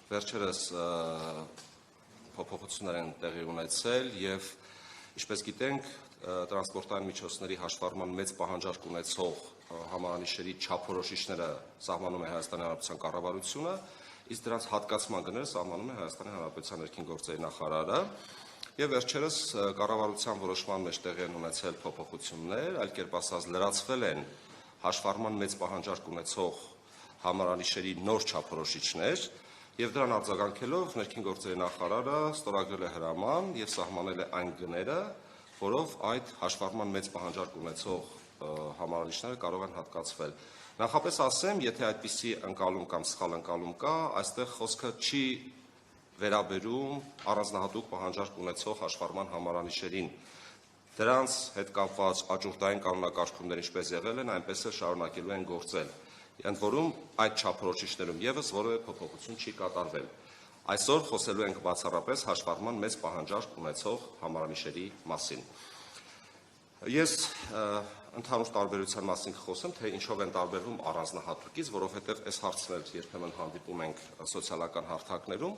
վերջերս փոփոխություններ են տեղի ունեցել եւ ինչպես գիտենք տրանսպորտային միջոցների հաշվառման մեծ պահանջարկ ունեցող համարանիշերի չափորոշիչները սահմանում է Հայաստանի Հանրապետության կառավարությունը, իսկ դրանց հատկացման գները սահմանում է Հայաստանի Հանրապետության ներքին գործերի նախարարը եւ վերջերս կառավարության որոշման մեջ տեղի են ունեցել փոփոխություններ, այլ կերպ ասած լրացվել են հաշվառման մեծ պահանջարկ ունեցող համարանիշերի նոր չափորոշիչներ եւ դրան արձագանքելով ներքին գործերի նախարարը ստորագրել է հրաման եւ սահմանել է այն գները, որով այդ հաշվառման մեծ պահանջարկ ունեցող համարանիշները կարող են հատկացվել։ Նախապես ասեմ, եթե այդպիսի ընկալում կամ սխալ ընկալում կա, այստեղ խոսքը չի վերաբերում առանձնահատուկ պահանջարկ ունեցող հաշվառման համարանիշերին։ Դրանց հետ կապված աճուրդային կանոնակարգումներ ինչպես եղել են, այնպես էլ շարունակելու են գործել։ Ընդ որում այդ չափորոշիչներում եւս որևէ փոփոխություն չի կատարվել։ Այսօր խոսելու ենք բացառապես հաշվառման մեծ պահանջարկ ունեցող համարանիշերի մասին։ Ես ընդհանուր տարբերության մասին կխոսեմ, թե ինչով են տարբերվում առանձնահատուկից, որովհետև այս հարցներ երբեմն հանդիպում ենք սոցիալական հարթակներում,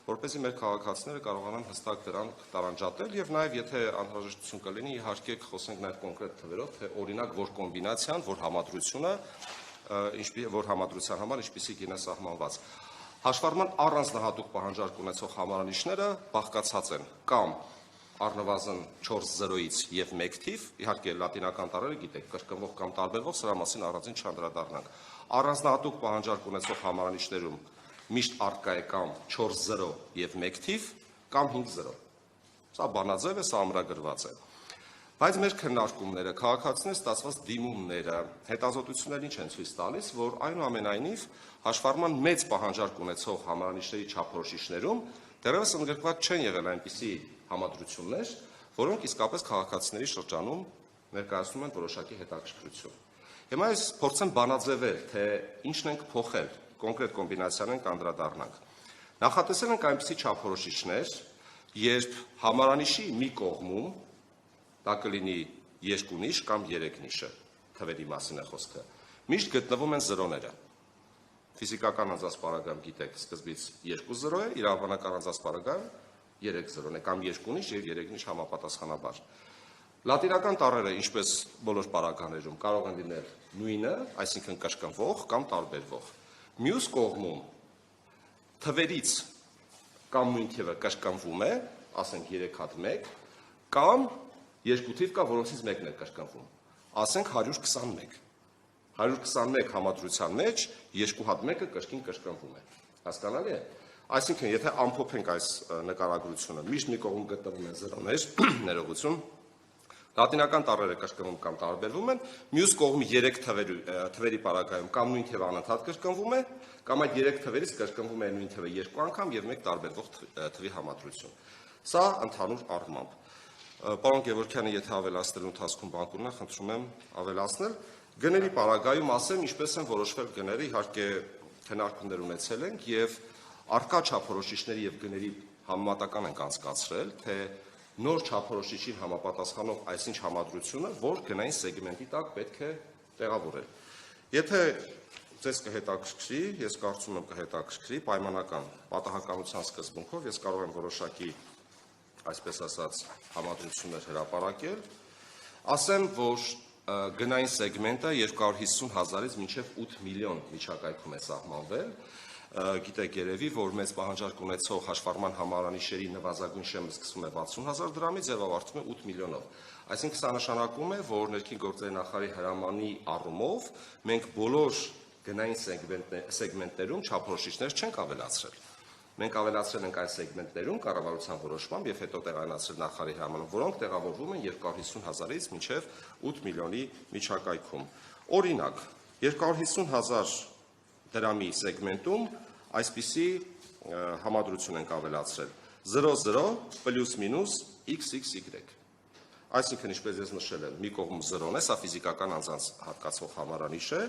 որպեսզի մեր քաղաքացիները կարողանան հստակ դրան տարանջատել եւ նաեւ եթե անհրաժեշտություն կլինի, իհարկե կխոսենք նաեւ կոնկրետ թվերով, թե օրինակ որ կոմբինացիան, որ համադրության համար ինչպիսի գին է սահմանված։ Հաշվառման առանձնահատուկ պահանջարկ ունեցող համարանիշները բաղկացած են կամ առնվազն 4-0-ից եւ 1 թիվ, իհարկե լատինական տառերը գիտեք, կրկնվող կամ տարբերվող, սրա մասին առանձին չանդրադառնանք։ Առանձնահատուկ պահանջարկ ունեցող համարանիշներում միշտ առկա է կամ 4-0 եւ 1 թիվ կամ 5-0։ Սա բանաձև է, սա ամրագրված է։ Բայց մեր քննարկումները, քաղաքացիների ստացված դիմումները, հետազոտությունները ինչ են ցույց տալիս, որ այնուամենայնիվ հաշվառման մեծ պահանջարկ ունեցող համարանիշների չափորոշիչներում դեռևս ընդգրկված չեն եղել այնպիսի համադրություններ, որոնք իսկապես քաղաքացիների շրջանում ներկայացնում են որոշակի հետաքրքրություն։ Հիմա ես փորձեմ բանաձևել, թե ինչն ենք փոխել, կոնկրետ կոմբինացիան անդրադառնանք։ Նախատեսել ենք այնպիսի չափորոշիչներ, երբ համարանիշի մի կողմում դա կլինի 2 նիշ կամ 3 նիշը, թվերի մասին է խոսքը, միշտ գտնվում են զրոները։ Ֆիզիկական անձանց պարագայում գիտեք, սկզբից 2 զրո է, իրավաբանական անձանց պարագայում 3 զրոն է, կամ 2 նիշ եւ 3 նիշ համապատասխանաբար։ Լատինական տառերը, ինչպես բոլոր պարագաներում, կարող են լինել նույնը, այսինքն կրկնվող կամ տարբերվող։ Մյուս կողմում թվերից կամ նույն թիվը կրկնվում է, ասենք 3 հատ 1, կամ 2 թիվ կա, որոնցից մեկն է կրկնվում, ասենք 121։ 121 համադրության մեջ 2 հատ 1-ը կրկին կրկնվում է։ Հասկանալի է։ Այսինքն, եթե ամփոփենք այս նկարագրությունը, միշտ մի կողմում գտնվում են զրոներ, ներողություն, լատինական տառերը կրկնվում կամ տարբերվում են, մյուս կողմի 3 թվերի պարագայում կամ նույն թիվը անընդհատ կրկնվում է, կամ այդ 3 թվերից կրկնվում է նույն թիվը 2 անգամ եւ 1 տարբերվող թվի համադրություն։ Սա ընդհանուր առմամբ։ Պարոն Գևորգյանը, եթե ավելացնելու ընթացքում բան կունենա, խնդրում եմ ավելացնել։ Գների պարագայում ասեմ, ինչպես են որոշվել գները, իհարկե քննարկումներ ունեցել ենք եւ արկա չափորոշիչների եւ գների համեմատական ենք անցկացրել, թե նոր չափորոշիչին համապատասխանող այսինչ համադրությունը, որ գնային սեգմենտի տակ պետք է տեղավորել։ Եթե ձեզ կհետաքրքրի, ես կարծում եմ կհետաքրքրի պայմանական պատահականության սկզբունքով ես կարող եմ որոշակի այսպես ասած համադրություններ հրապարակել, ասեմ, որ գնային սեգմենտը 250,000-ից մինչև 8 միլիոն միջակայքում է սահմանվել, գիտեք երևի, որ մեծ պահանջարկ ունեցող հաշվառման համարանիշերի նվազագույն շեմը սկսվում է 60,000 դրամից եւ ավարտվում է 8 միլիոնով։ Այսինքն սա նշանակում է, որ ներքին գործերի նախարարի հրամանի առումով մենք բոլոր գնային սեգմենտներում չափորոշիչներ չենք ավելացրել։ Մենք ավելացրել ենք այն սեգմենտներում կառավարության որոշմամբ եւ հետո տեղայնացրել նախարարի հրամանով, որոնք տեղավորվում են 250,000-ից մինչեւ 8 միլիոնի միջակայքում։ Օրինակ, 250,000 դրամի սեգմենտում այսպիսի համադրություն ենք ավելացրել 00 +- XXY։ Այսինքն, ինչպես ես նշել եմ, մի կողմում 0-ն է, սա ֆիզիկական անձանց հատկացող համարանիշ է,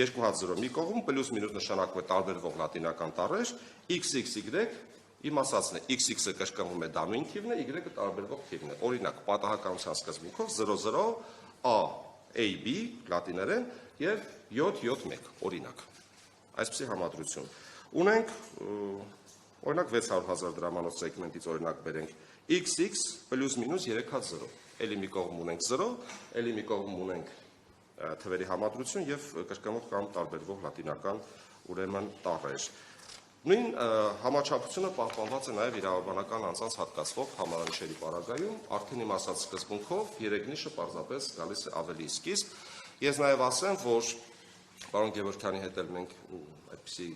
2 հատ 0 մի կողմ, +- նշանակում է տարբերվող լատինական տառեր, XXY իմացածն է, XX-ը կրկնվում է, դա նույն թիվն է, Y-ը տարբերվող թիվն է։ Օրինակ, պատահականության սկզբունքով 00 A, AB լատիներեն եւ 771, օրինակ։ Այսպիսի համադրություն։ Ունենք Օրինակ 600,000 դրամանոց սեգմենտից օրինակ բերենք XX պլյուս մինուս 3 հատ 0, էլի մի կողմ ունենք 0, էլի մի կողմ ունենք թվերի համադրություն եւ կրկնող կամ տարբերվող լատինական ուրեմն տառեր։ Նույն համաչափությունը պահպանված է նաեւ իրավաբանական անձանց հատկացվող համարանիշերի պարագայում, արդեն իմ ասած սկզբունքով 3 նիշը պարզապես գալիս է ավելի սկիզբ։ Ես նաեւ ասեմ, որ պարոն Գևորգյանի հետ էլ մենք այդպիսի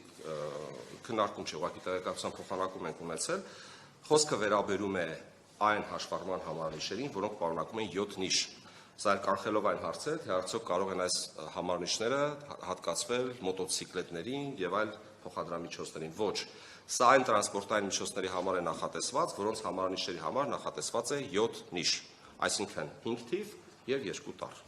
քննարկում չէ, ուղղակի տեղեկատվության փոխանակում ենք ունեցել, խոսքը վերաբերում է այն հաշվառման համարանիշերին, որոնք պարունակում են 7 նիշ։ Սա կանխելով այն հարցերը, թե արդյոք կարող են այս համարանիշները հատկացվել մոտոցիկլետներին եւ այլ փոխադրամիջոցներին։ Ոչ, սա այն տրանսպորտային միջոցների համար է նախատեսված, որոնց համարանիշերի համար նախատեսված է 7 նիշ, այսինքն 5 թիվ եւ 2 տառ։